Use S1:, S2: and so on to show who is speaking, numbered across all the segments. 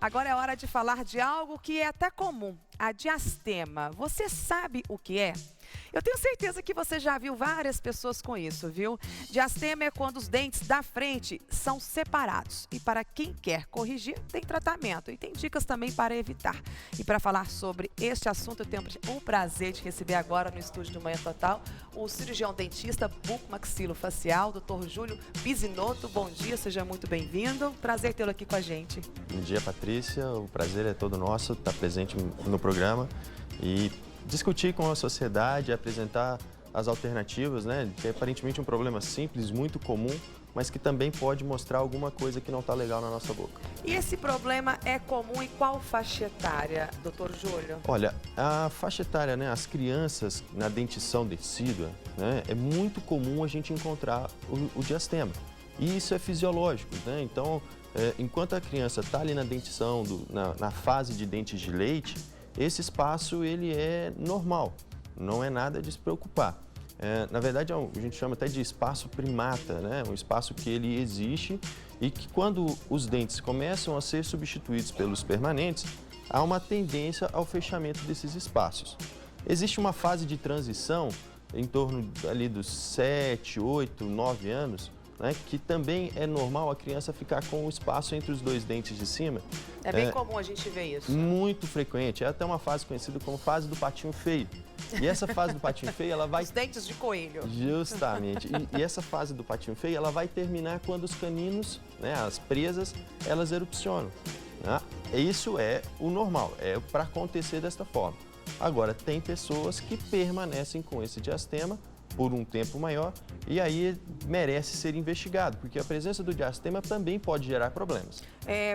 S1: Agora é hora de falar de algo que é até comum, a diastema. Você sabe o que é? Eu tenho certeza que você já viu várias pessoas com isso, viu? Diastema é quando os dentes da frente são separados. E para quem quer corrigir, tem tratamento e tem dicas também para evitar. E para falar sobre este assunto, eu tenho o prazer de receber agora no estúdio do Manhã Total o cirurgião dentista bucomaxilofacial, Dr. Júlio Pisinotto. Bom dia, seja muito bem-vindo. Prazer tê-lo aqui com a gente.
S2: Bom dia, Patrícia. O prazer é todo nosso estar presente no programa e discutir com a sociedade, apresentar as alternativas, né? Que é aparentemente um problema simples, muito comum, mas que também pode mostrar alguma coisa que não está legal na nossa boca.
S1: E esse problema é comum em qual faixa etária, doutor Júlio?
S2: Olha, a faixa etária, né? As crianças na dentição decídua, né? É muito comum a gente encontrar o diastema. E isso é fisiológico, né? Então, enquanto a criança está ali na dentição, na fase de dentes de leite, esse espaço ele é normal, não é nada de se preocupar. Na verdade, a gente chama até de espaço primata, né? Um espaço que ele existe e que quando os dentes começam a ser substituídos pelos permanentes, há uma tendência ao fechamento desses espaços. Existe uma fase de transição em torno ali dos 7, 8, 9 anos, né, que também é normal a criança ficar com o espaço entre os dois dentes de cima.
S1: É bem comum a gente ver isso.
S2: Muito frequente. É até uma fase conhecida como fase do patinho feio. E essa fase do patinho feio, ela vai...
S1: Os dentes de coelho.
S2: Justamente. E essa fase do patinho feio, ela vai terminar quando os caninos, né, as presas, elas erupcionam. Né? Isso é o normal, é para acontecer desta forma. Agora, tem pessoas que permanecem com esse diastema por um tempo maior e aí merece ser investigado, porque a presença do diastema também pode gerar problemas.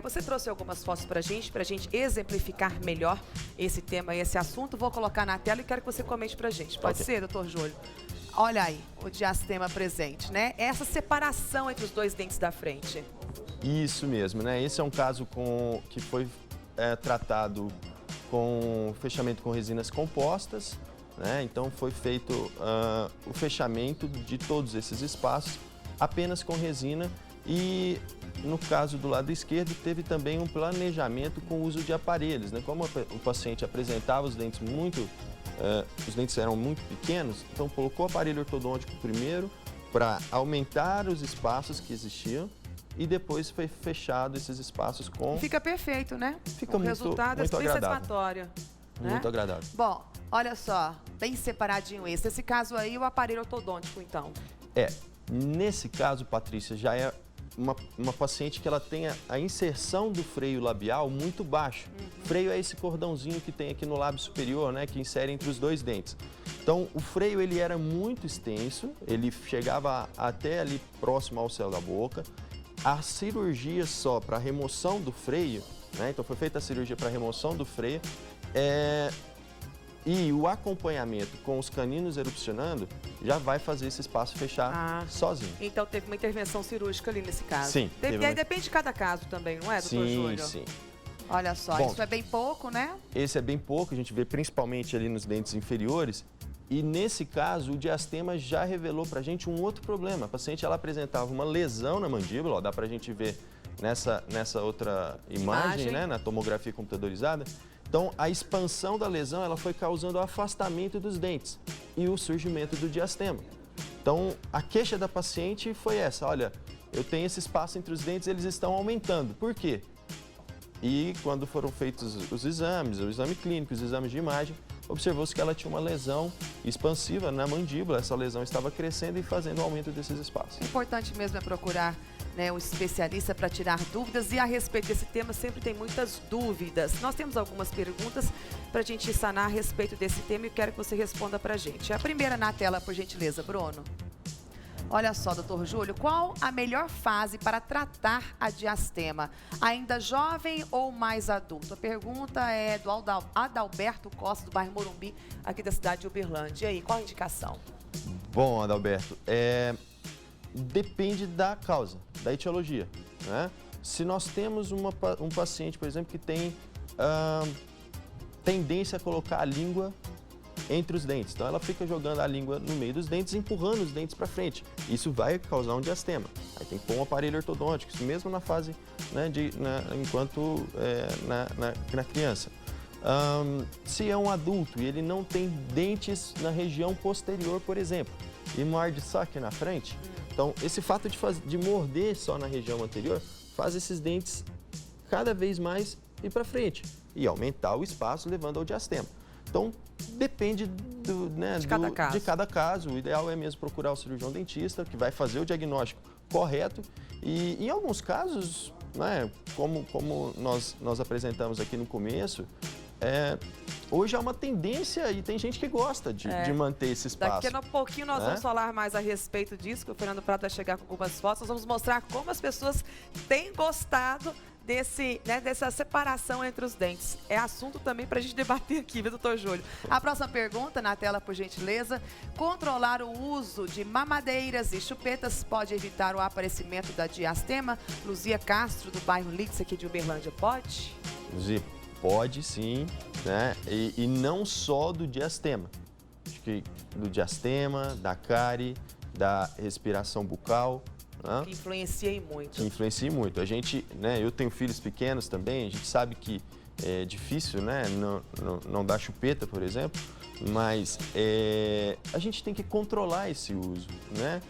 S1: Você trouxe algumas fotos para a gente exemplificar melhor esse tema e esse assunto. Vou colocar na tela e quero que você comente para a gente. Pode ser, doutor Júlio? Olha aí, o diastema presente, né? Essa separação entre os dois dentes da frente.
S2: Isso mesmo, né? Esse é um caso que foi tratado com fechamento com resinas compostas, né? Então foi feito o fechamento de todos esses espaços apenas com resina e no caso do lado esquerdo teve também um planejamento com o uso de aparelhos, né? Como o paciente apresentava os dentes os dentes eram muito pequenos, então colocou o aparelho ortodôntico primeiro para aumentar os espaços que existiam e depois foi fechado esses espaços com...
S1: Fica perfeito, né?
S2: Fica
S1: o resultado
S2: muito
S1: é bem
S2: agradável.
S1: satisfatório.
S2: Muito agradável.
S1: Bom, olha só, bem separadinho esse. Nesse caso aí, o aparelho ortodôntico, então.
S2: Nesse caso, Patrícia, já é uma paciente que ela tem a inserção do freio labial muito baixo. Freio é esse cordãozinho que tem aqui no lábio superior, né, que insere entre os dois dentes. Então, o freio ele era muito extenso, ele chegava até ali próximo ao céu da boca. A cirurgia só para remoção do freio, né, então foi feita a cirurgia para remoção do freio, e o acompanhamento com os caninos erupcionando já vai fazer esse espaço fechar sozinho.
S1: Então teve uma intervenção cirúrgica ali nesse caso.
S2: Sim.
S1: Depende de cada caso também, não é, doutor Júlio?
S2: Sim.
S1: Olha só,
S2: Bom,
S1: isso é bem pouco, né?
S2: Esse é bem pouco, a gente vê principalmente ali nos dentes inferiores. E nesse caso, o diastema já revelou pra gente um outro problema. A paciente ela apresentava uma lesão na mandíbula, ó, dá pra gente ver nessa outra imagem, né, na tomografia computadorizada. Então, a expansão da lesão ela foi causando o afastamento dos dentes e o surgimento do diastema. Então, a queixa da paciente foi essa, olha, eu tenho esse espaço entre os dentes, eles estão aumentando. Por quê? E quando foram feitos os exames, o exame clínico, os exames de imagem, observou-se que ela tinha uma lesão expansiva na mandíbula, essa lesão estava crescendo e fazendo o aumento desses espaços.
S1: O importante mesmo é procurar, né, um especialista para tirar dúvidas e a respeito desse tema sempre tem muitas dúvidas. Nós temos algumas perguntas para a gente sanar a respeito desse tema e quero que você responda para a gente. A primeira na tela, por gentileza, Bruno. Olha só, doutor Júlio, qual a melhor fase para tratar a diastema? Ainda jovem ou mais adulto? A pergunta é do Adalberto Costa, do bairro Morumbi, aqui da cidade de Uberlândia. E aí, qual a indicação?
S2: Bom, Adalberto, depende da causa, da etiologia, né? Se nós temos um paciente, por exemplo, que tem tendência a colocar a língua entre os dentes. Então ela fica jogando a língua no meio dos dentes, empurrando os dentes para frente. Isso vai causar um diastema. Aí tem que pôr um aparelho ortodôntico, isso mesmo na fase, né, enquanto na criança. Se é um adulto e ele não tem dentes na região posterior, por exemplo, e morde só aqui na frente, então esse fato de morder só na região anterior faz esses dentes cada vez mais ir para frente e aumentar o espaço, levando ao diastema. Então, depende de cada caso. O ideal é mesmo procurar o cirurgião dentista, que vai fazer o diagnóstico correto. E em alguns casos, né, como nós apresentamos aqui no começo, hoje há uma tendência e tem gente que gosta de manter esse espaço.
S1: Daqui a pouquinho nós vamos falar mais a respeito disso, que o Fernando Prado vai chegar com algumas fotos. Nós vamos mostrar como as pessoas têm gostado dessa separação entre os dentes. É assunto também para a gente debater aqui, viu, doutor Júlio? A próxima pergunta, na tela, por gentileza. Controlar o uso de mamadeiras e chupetas pode evitar o aparecimento da diastema? Luzia Castro, do bairro Litz, aqui de Uberlândia, pode?
S2: Luzia, pode sim, né? E não só do diastema. Acho que do diastema, da cárie, da respiração bucal.
S1: Que influencia muito.
S2: Que influencia muito. A gente, né, eu tenho filhos pequenos também, a gente sabe que é difícil, né, não dar chupeta, por exemplo, mas a gente tem que controlar esse uso, né?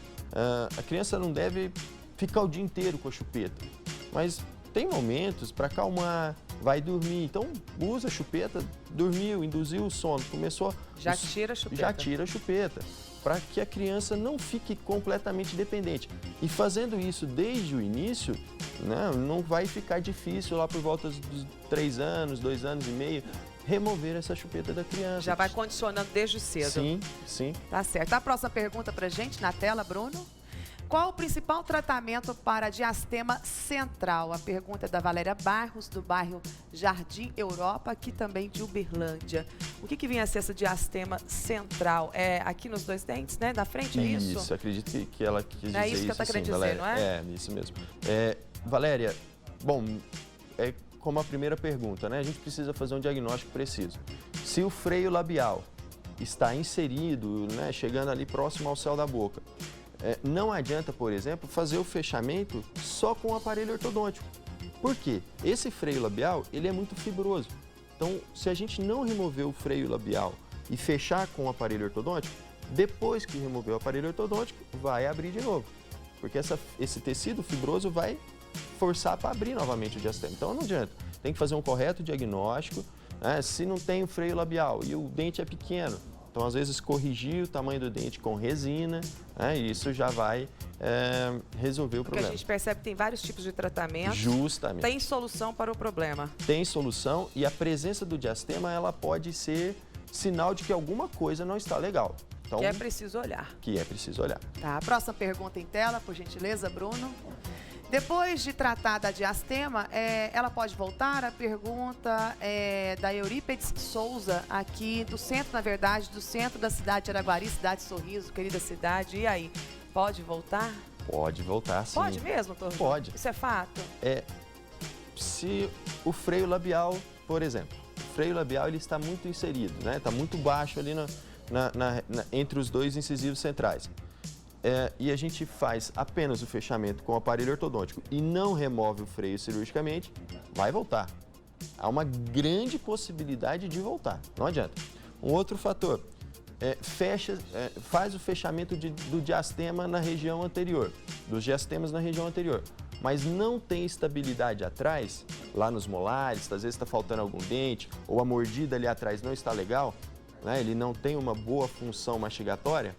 S2: A criança não deve ficar o dia inteiro com a chupeta, mas tem momentos para acalmar, vai dormir, então usa a chupeta, dormiu, induziu o sono, começou...
S1: Já tira a chupeta.
S2: Já tira a chupeta, para que a criança não fique completamente dependente. E fazendo isso desde o início, né, não vai ficar difícil lá por volta dos 3 anos, 2 anos e meio, remover essa chupeta da criança.
S1: Já vai condicionando desde cedo.
S2: Sim, sim.
S1: Tá certo. A próxima pergunta pra gente na tela, Bruno. Qual o principal tratamento para diastema central? A pergunta é da Valéria Barros, do bairro Jardim Europa, aqui também de Uberlândia. O que vinha a ser essa diastema central? É aqui nos 2 dentes, né? Da frente, é isso?
S2: Isso, acredito que ela quis dizer isso.
S1: É isso que ela está querendo dizer,
S2: Valéria.
S1: não é?
S2: É, isso mesmo. Valéria, bom, como a primeira pergunta, né? A gente precisa fazer um diagnóstico preciso. Se o freio labial está inserido, né, chegando ali próximo ao céu da boca, não adianta, por exemplo, fazer o fechamento só com o aparelho ortodôntico. Por quê? Esse freio labial, ele é muito fibroso. Então, se a gente não remover o freio labial e fechar com o aparelho ortodôntico, depois que remover o aparelho ortodôntico, vai abrir de novo. Porque esse tecido fibroso vai forçar para abrir novamente o diastema. Então, não adianta. Tem que fazer um correto diagnóstico, né? Se não tem o freio labial e o dente é pequeno, então, às vezes, corrigir o tamanho do dente com resina, né, e isso já vai resolver o problema.
S1: Porque a gente percebe que tem vários tipos de tratamento.
S2: Justamente.
S1: Tem solução para o problema.
S2: Tem solução e a presença do diastema, ela pode ser sinal de que alguma coisa não está legal. Então,
S1: que é preciso olhar.
S2: Que é preciso olhar.
S1: Tá, a próxima pergunta em tela, por gentileza, Bruno. Depois de tratar da diastema, ela pode voltar? A pergunta é da Eurípedes Souza, aqui do centro, na verdade, do centro da cidade de Araguari, cidade Sorriso, querida cidade. E aí, pode voltar?
S2: Pode voltar, sim.
S1: Pode mesmo, doutor?
S2: Pode.
S1: Isso é fato?
S2: Se o freio labial, por exemplo, o freio labial ele está muito inserido, né? Está muito baixo ali entre os 2 incisivos centrais. E a gente faz apenas o fechamento com o aparelho ortodôntico e não remove o freio cirurgicamente, vai voltar. Há uma grande possibilidade de voltar, não adianta. Um outro fator, faz o fechamento do diastema na região anterior, dos diastemas na região anterior, mas não tem estabilidade atrás, lá nos molares, às vezes está faltando algum dente, ou a mordida ali atrás não está legal, né? Ele não tem uma boa função mastigatória,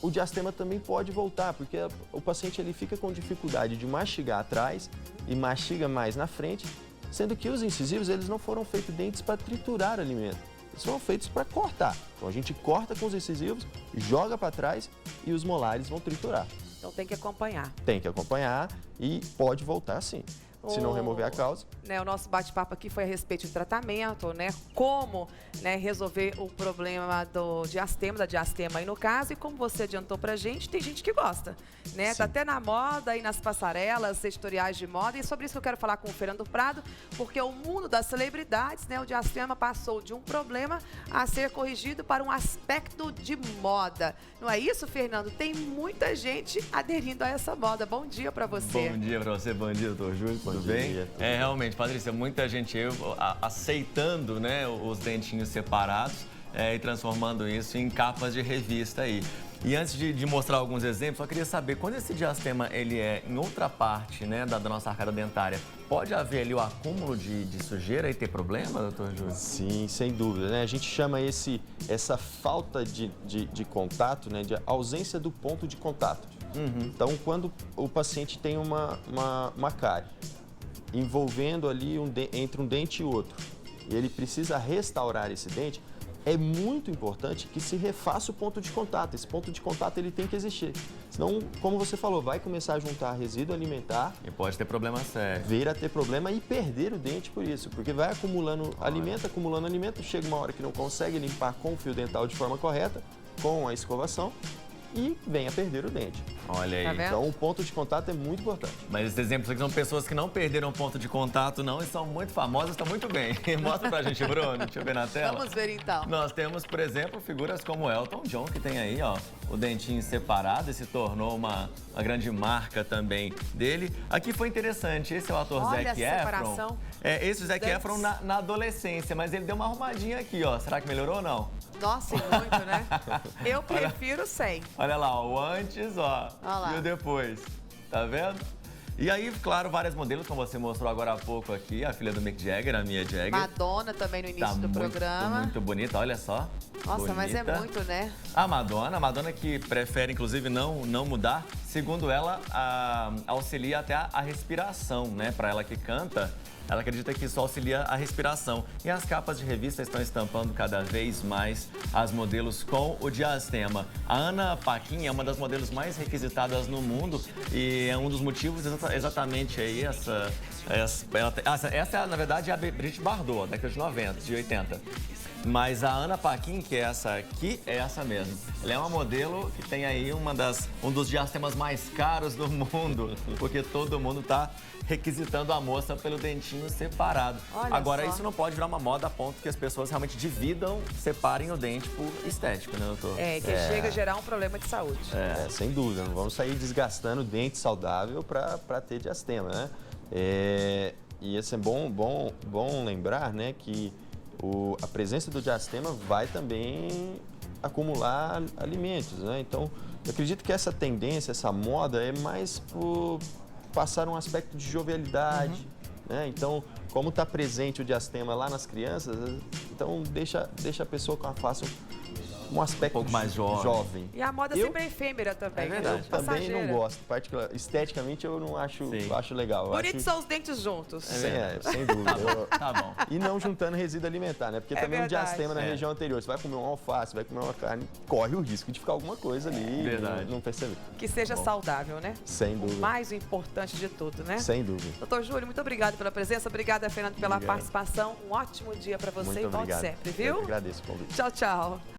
S2: o diastema também pode voltar, porque o paciente ele fica com dificuldade de mastigar atrás e mastiga mais na frente, sendo que os incisivos eles não foram feitos dentes para triturar alimento, eles foram feitos para cortar. Então a gente corta com os incisivos, joga para trás e os molares vão triturar.
S1: Então tem que acompanhar.
S2: Tem que acompanhar e pode voltar sim. se não remover a causa.
S1: O nosso bate-papo aqui foi a respeito de tratamento, né? Como, né, resolver o problema do diastema, da diastema aí no caso. E como você adiantou pra gente, tem gente que gosta, né? Tá até na moda e nas passarelas, editoriais de moda. E sobre isso eu quero falar com o Fernando Prado, porque o mundo das celebridades, né? O diastema passou de um problema a ser corrigido para um aspecto de moda. Não é isso, Fernando? Tem muita gente aderindo a essa moda. Bom dia pra você.
S3: Bom dia pra você, bom dia, doutor Júlio, tudo bem? Realmente, Patrícia, muita gente aceitando, né, os dentinhos separados e transformando isso em capas de revista aí. E antes de mostrar alguns exemplos, só queria saber, quando esse diastema ele é em outra parte, né, da nossa arcada dentária, pode haver ali o acúmulo de sujeira e ter problema, doutor Júlio?
S2: Sim, sem dúvida, né? A gente chama essa falta de contato, né, de ausência do ponto de contato. Então, quando o paciente tem uma cárie envolvendo ali entre um dente e outro, e ele precisa restaurar esse dente, é muito importante que se refaça o ponto de contato. Esse ponto de contato ele tem que existir. Senão, como você falou, vai começar a juntar resíduo alimentar.
S3: E pode ter problema sério.
S2: Vir a ter problema e perder o dente por isso. Porque vai acumulando alimento, chega uma hora que não consegue limpar com o fio dental de forma correta, com a escovação, e vem a perder o dente.
S3: Olha aí.
S1: Tá vendo?
S2: Então, o ponto de contato é muito importante.
S3: Mas esses exemplos aqui são pessoas que não perderam ponto de contato, não, e são muito famosas, estão muito bem. Mostra pra gente, Bruno, deixa eu ver na tela.
S1: Vamos ver então.
S3: Nós temos, por exemplo, figuras como Elton John, que tem aí, ó, o dentinho separado e se tornou uma grande marca também dele. Aqui foi interessante, esse é o ator
S1: Olha
S3: Zac
S1: a
S3: Efron.
S1: separação.
S3: Esse é o Zac Efron na adolescência, mas ele deu uma arrumadinha aqui, ó. Será que melhorou ou não?
S1: Nossa, e muito, né? Eu prefiro sem.
S3: Olha lá, o antes, ó,
S1: lá.
S3: e o depois. Tá vendo? E aí, claro, vários modelos, como você mostrou agora há pouco aqui, a filha do Mick Jagger, a Mia Jagger.
S1: Madonna também no início do programa.
S3: Muito bonita, olha só.
S1: Nossa,
S3: bonita.
S1: mas é muito, né?
S3: A Madonna que prefere, inclusive, não mudar. Segundo ela, auxilia até a respiração, né? Para ela que canta, ela acredita que isso auxilia a respiração. E as capas de revista estão estampando cada vez mais as modelos com o diastema. A Ana Paquin é uma das modelos mais requisitadas no mundo e é um dos motivos exatamente aí essa na verdade, é a Brigitte Bardot, da década de 90, de 80. Mas a Ana Paquin, que é essa aqui, é essa mesmo. Ela é uma modelo que tem aí um dos diastemas mais caros do mundo, porque todo mundo tá requisitando a moça pelo dentinho separado.
S1: Olha
S3: Agora,
S1: só.
S3: isso não pode virar uma moda a ponto que as pessoas realmente separem o dente por estético, né, doutor?
S1: Chega a gerar um problema de saúde.
S2: Sem dúvida, não vamos sair desgastando o dente saudável para ter diastema, né? E assim, é bom lembrar, né, que a presença do diastema vai também acumular alimentos, né? Então, eu acredito que essa tendência, essa moda é mais por passar um aspecto de jovialidade, né? Então, como está presente o diastema lá nas crianças, então deixa a pessoa com a face um aspecto
S3: pouco mais jovem.
S1: E a moda sempre é efêmera também.
S3: É verdade.
S2: Eu também não gosto, esteticamente eu não acho, legal.
S1: Bonito são os dentes juntos.
S2: Sem dúvida.
S3: Tá bom.
S2: E não juntando resíduo alimentar, né? Porque também um diastema na região anterior, você vai comer um alface, vai comer uma carne, corre o risco de ficar alguma coisa ali e não perceber.
S1: Que seja saudável, né?
S2: Sem dúvida.
S1: O mais importante de tudo, né?
S2: Sem dúvida.
S1: Doutor Júlio, muito obrigado pela presença. Obrigada, Fernando, pela participação. Um ótimo dia para você e volte sempre, viu?
S2: Eu que agradeço o convite.
S1: Tchau, tchau.